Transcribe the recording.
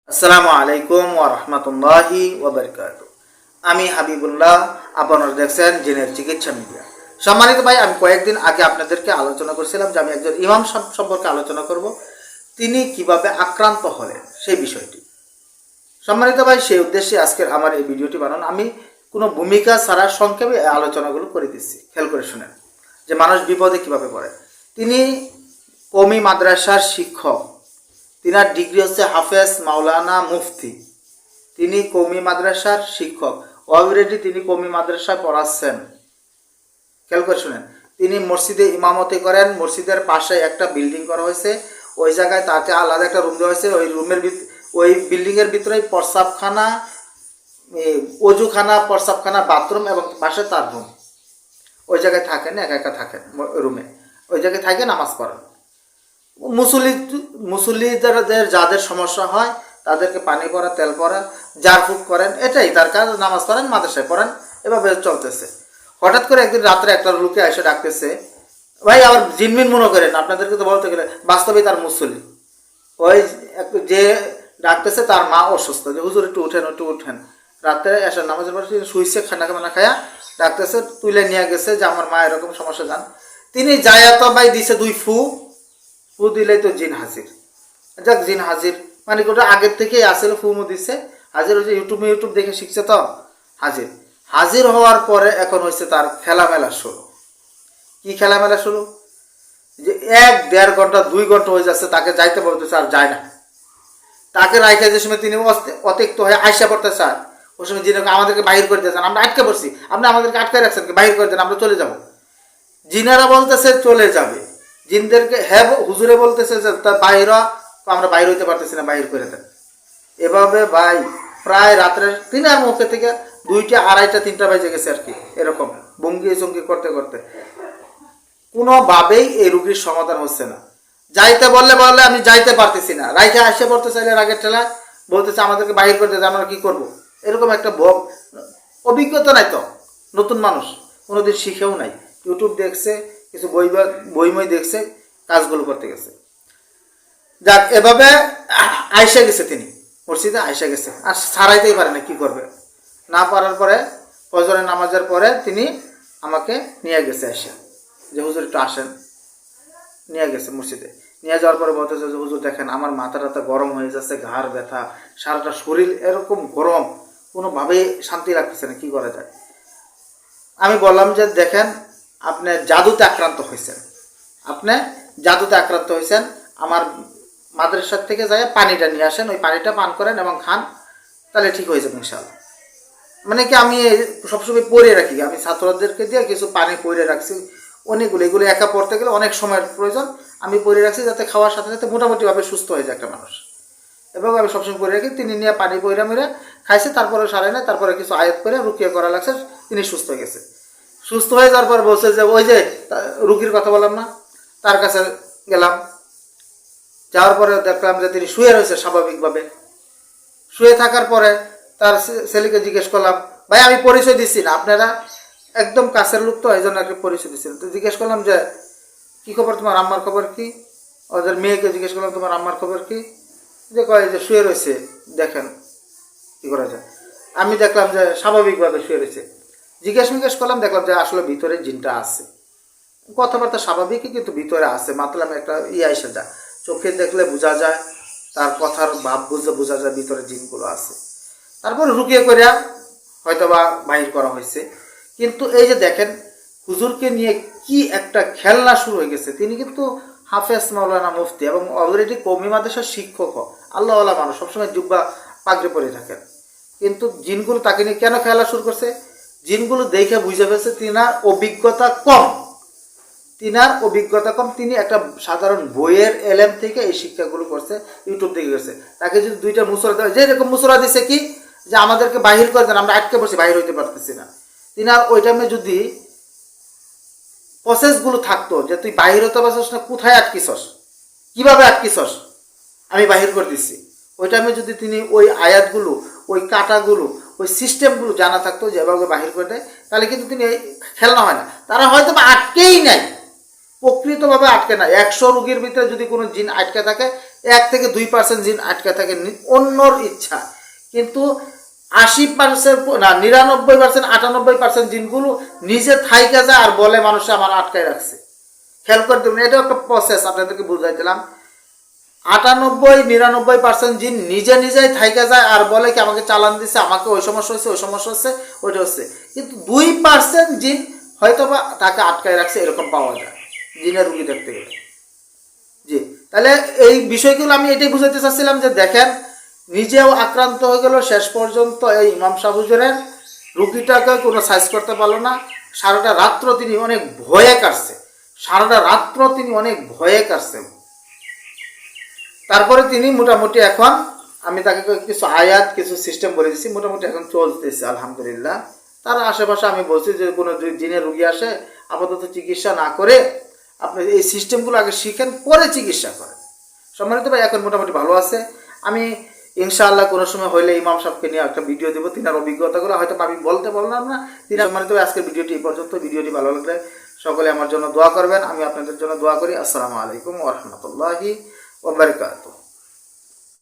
আসসালামু আলাইকুম ওয়া রাহমাতুল্লাহি ওয়া বারাকাতুহু। আমি হাবিবুল্লাহ, আপনারা দেখছেন জিনের চিকিৎসা মিডিয়া। সম্মানিত ভাই, আমি কয়েকদিন আগে আপনাদেরকে আলোচনা করেছিলাম যে আমি একজন ইমাম সম্পর্কে আলোচনা করব, তিনি কিভাবে আক্রান্ত হলেন সেই বিষয়টি। সম্মানিত ভাই, সেই উদ্দেশ্যে আজকের আমার এই ভিডিওটি বানানো। আমি কোনো ভূমিকা ছাড়া সংক্ষেপে এই আলোচনাগুলো করে দিচ্ছি, খেয়াল করে শুনেন যে মানুষ বিপদে কিভাবে পড়ে। তিনি কওমি মাদ্রাসার শিক্ষক, তিনার ডিগ্রি হচ্ছে হাফেজ মাওলানা মুফতি। তিনি কওমি মাদ্রাসার শিক্ষক, অলরেডি তিনি কওমি মাদ্রাসায় পড়াচ্ছেন। খেয়াল করে শুনেন, তিনি মসজিদে ইমামতি করেন। মসজিদের পাশে একটা বিল্ডিং করা হয়েছে, ওই জায়গায় তাকে আলাদা একটা রুম দেওয়া হয়েছে। ওই বিল্ডিংয়ের ভিতরেই প্রস্রাবখানা, অজুখানা, প্রস্রাবখানা, বাথরুম এবং পাশে তার রুম। ওই জায়গায় থাকেন, একা একা থাকেন রুমে, ওই জায়গায় থাকে নামাজ পড়েন। মুসল্লিদের যাদের সমস্যা হয় তাদেরকে পানি পড়া, তেল পড়া, ঝাড়ফুঁক করেন, এটাই তার কাজ। নামাজ পড়েন, মাদ্রাসায় পড়েন, এভাবে চলতেছে। হঠাৎ করে একদিন রাত্রে একটা লোকে এসে ডাকতেছে, ভাই আবার জিনমিন মনে করেন, আপনাদেরকে তো বলতে গেলে বাস্তবে তার মুসল্লি। ওই যে ডাকতেছে তার মা অসুস্থ, যে হুজুর একটু উঠেন। রাত্রে এসে নামাজের পর শুইছে, খানা খায়া ডাকতেছে, তুলে নিয়ে গেছে যে আমার মা এরকম সমস্যা যান। তিনি যায়াত ভাই দিছে 2 ফু দিলেই তো জিন হাজির। যাক, জিন হাজির মানে ওটা আগের থেকেই আসলে ফুমো দিচ্ছে হাজির। হয়েছে ইউটিউব দেখে শিখছে তো হাজির হওয়ার পরে এখন হয়েছে তার খেলামেলা শুরু। কি খেলামেলা শুরু? যে 1-1.5 ঘন্টা 2 ঘন্টা হয়ে যাচ্ছে, তাকে যাইতে বলতেছে, আর যায় না। তাকে রাইখে যে সময় তিনি অতিক্ত হয়ে আয়সা পড়তে চায়, ওই সময় জিন আমাদেরকে বাহির করে দিয়েছেন, আমরা আটকে পড়ছি, আপনি আমাদেরকে আটকে রাখছেন, বাহির করে দেন, আমরা চলে যাব। জিনারা বলতেছে চলে যাবে, জিনদেরকে হ্যাঁ হুজুরে বলতেছে যে তা বাহির, আমরা বাইর হইতে পারতেছি না, বাহির করে দেন। এভাবে ভাই প্রায় রাত্রের 3 মুখে থেকে 2টা, 2:30, 3টা বাজে গেছে আর কি। এরকম ভঙ্গি চঙ্গি করতে করতে কোনোভাবেই এই রুগীর সমাধান হচ্ছে না। যাইতে বললে আমি যাইতে পারতেছি না, রাইতে আসে পড়তে চাইলে আগের ঠেলা বলতেছে আমাদেরকে বাহির করে দিতে, আমরা কি করব? এরকম একটা অভিজ্ঞতা নাই তো, নতুন মানুষ, কোনোদিন শিখেও নাই, ইউটিউব দেখছে, কিছু বই দেখছে, কাজগুলো করতে গেছে। যাক, এভাবে আয়সা গেছে, তিনি মসজিদে আয়সা গেছে, আর ছাড়াইতেই পারে না, কি করবে? না পারার পরে ফজরের নামাজের পরে তিনি আমাকে নিয়ে গেছে এসে, যে হুজুর একটু আসেন। নিয়ে গেছে মসজিদে, নিয়ে যাওয়ার পরে বলতেছে যে হুজুর দেখেন আমার মাথাটা গরম হয়ে যাচ্ছে, ঘাড় ব্যথা, সারাটা শরীর এরকম গরম, কোনোভাবেই শান্তি লাগতেছে না, কি করা যায়? আমি বললাম যে দেখেন, আপনি জাদুতে আক্রান্ত হয়েছেন, আমার মাদ্রাসার থেকে যায় পানিটা নিয়ে আসেন, ওই পানিটা পান করেন এবং খান, তাহলে ঠিক হয়ে যাবে ইনশাআল্লাহ। মানে কি, আমি সবসময় পরে রাখি, আমি ছাত্রদেরকে দিয়ে কিছু পানি পরে রাখছি অনেকগুলো, এগুলো একা পড়তে গেলে অনেক সময়ের প্রয়োজন, আমি পরে রাখছি যাতে খাওয়ার সাথে সাথে মোটামুটিভাবে সুস্থ হয়ে যায় একটা মানুষ। এবং আমি সবসময় পরে রাখি। তিনি নিয়ে পানি পইরা মেরে খাইছে, তারপরে সারে নেয়, তারপরে কিছু আয়াত করে রুকিয়া করা লাগছে, তিনি সুস্থ হয়ে গেছে। সুস্থ হয়ে যাওয়ার পর বলছে যে ওই যে রুগীর কথা বললাম না, তার কাছে গেলাম। যাওয়ার পরে দেখলাম যে তিনি শুয়ে রয়েছে স্বাভাবিকভাবে। শুয়ে থাকার পরে তার ছেলেকে জিজ্ঞেস করলাম, ভাই আমি পরিচয় দিচ্ছি না, আপনারা একদম কাছের লোক তো, এই জন্য একটা পরিচয় দিচ্ছিলেন। তো জিজ্ঞেস করলাম যে কী খবর, তোমার আম্মার খবর কি? ওদের মেয়েকে জিজ্ঞেস করলাম, তোমার আম্মার খবর কি? যে কয় যে শুয়ে রয়েছে, দেখেন কী করা যায়। আমি দেখলাম যে স্বাভাবিকভাবে শুয়ে রয়েছে। জিজ্ঞেস করলাম, দেখলাম যে আসলে ভিতরে জিনটা আছে, কথাবার্তা স্বাভাবিকই, কিন্তু ভিতরে আছে, মাতলাম একটা এসে যায়, চোখে দেখলে বোঝা যায়, তার কথার ভাব বোঝা যায় ভিতরে জিনগুলো আছে। তারপরে রুকিয়ে করিয়া হয়তো বা বাহির করা হয়েছে। কিন্তু এই যে দেখেন, হুজুরকে নিয়ে কি একটা খেলনা শুরু হয়ে গেছে। তিনি কিন্তু হাফেজ মাওলানা মুফতি এবং অলরেডি কওমি মাদ্রাসার শিক্ষক, আল্লাহওয়ালা মানুষ, সবসময় জুব্বা পাগড়ি পরে থাকেন। কিন্তু জিনগুলো তাকে নিয়ে কেন খেলা শুরু করছে? জিনগুলো দেখে বুঝে ফেলছে তিনার অভিজ্ঞতা কম। তিনি একটা সাধারণ বইয়ের এলেম থেকে এই শিক্ষাগুলো করছে, ইউটিউব থেকে করছে। তাকে যদি 2টা মুসরা দেয়, যেরকম মুসরা দিছে কি যে আমাদেরকে বাহির করে দেন, আমরা আটকে পড়ছি, বাহির হইতে পারতেছি না। তিনার ওই টাইমে যদি প্রসেসগুলো থাকতো যে তুই বাহির হতে পারছিস না, কোথায় আটকিছস, কিভাবে আটকিছস, আমি বাহির করে দিচ্ছি, ওই টাইমে যদি তিনি ওই আয়াতগুলো, ওই কাটাগুলো, ওই সিস্টেমগুলো জানা থাকতো যেভাবে বাহির করে দেয়, তাহলে কিন্তু তিনি খেলনা হয় না। তারা হয়তো বা আটকেই নাই, প্রকৃতভাবে আটকে নাই। 100 রোগীর ভিতরে যদি কোনো জিন আটকে থাকে, 1-2% জিন আটকে থাকে অন্যর ইচ্ছা, কিন্তু 80% না 99%, 98% জিনগুলো নিজে থাইকা যায় আর বলে মানুষে আমার আটকায় রাখছে। খেয়াল করে দেবেন, এটা একটা প্রসেস আপনাদেরকে বুঝাই দিলাম। 98-99% জিন নিজে নিজেই থাইকা যায় আর বলে কি আমাকে চালান দিচ্ছে, আমাকে ওই সমস্যা হচ্ছে, ওই সমস্যা হচ্ছে, ওইটা হচ্ছে। কিন্তু 2% জিন হয়তো বা তাকে আটকায় রাখছে, এরকম পাওয়া যায় জিনের রুগী দেখতে গেলে। জি, তাহলে এই বিষয়গুলো আমি এটাই বুঝাতে চাচ্ছিলাম যে দেখেন, নিজেও আক্রান্ত হয়ে গেল, শেষ পর্যন্ত এই ইমাম সাহেব হুজুরের রুগীটাকে কোনো সাইজ করতে পারলো না। সারাটা রাত্র তিনি অনেক ভয়ে কাটছে, সারাটা রাত্র তিনি অনেক ভয়ে কাটছেন। তারপরে তিনি মোটামুটি এখন আমি তাকে কিছু আয়াত কিছু সিস্টেম বলে দিচ্ছি, মোটামুটি এখন চলতেছে আলহামদুলিল্লাহ। তার আশেপাশে আমি বলছি যে কোনো জিনের রুগী আসে আপাতত চিকিৎসা না করে আপনি এই সিস্টেমগুলো আগে শিখেন, পরে চিকিৎসা করেন। সম্মানিত ভাই, এখন মোটামুটি ভালো আছে। আমি ইনশাআল্লাহ কোনো সময় হইলে ইমাম সাহেবকে নিয়ে একটা ভিডিও দেবো, তিনার অভিজ্ঞতাগুলো হয়তো আমি বলতে পারলাম না। তিনি সম্মানিত ভাই, আজকের ভিডিওটি এই পর্যন্ত। ভিডিওটি ভালো লাগলে সকলে আমার জন্য দোয়া করবেন, আমি আপনাদের জন্য দোয়া করি। আসসালামু আলাইকুম ওয়া রাহমাতুল্লাহি ওয়া বারাকাতুহু।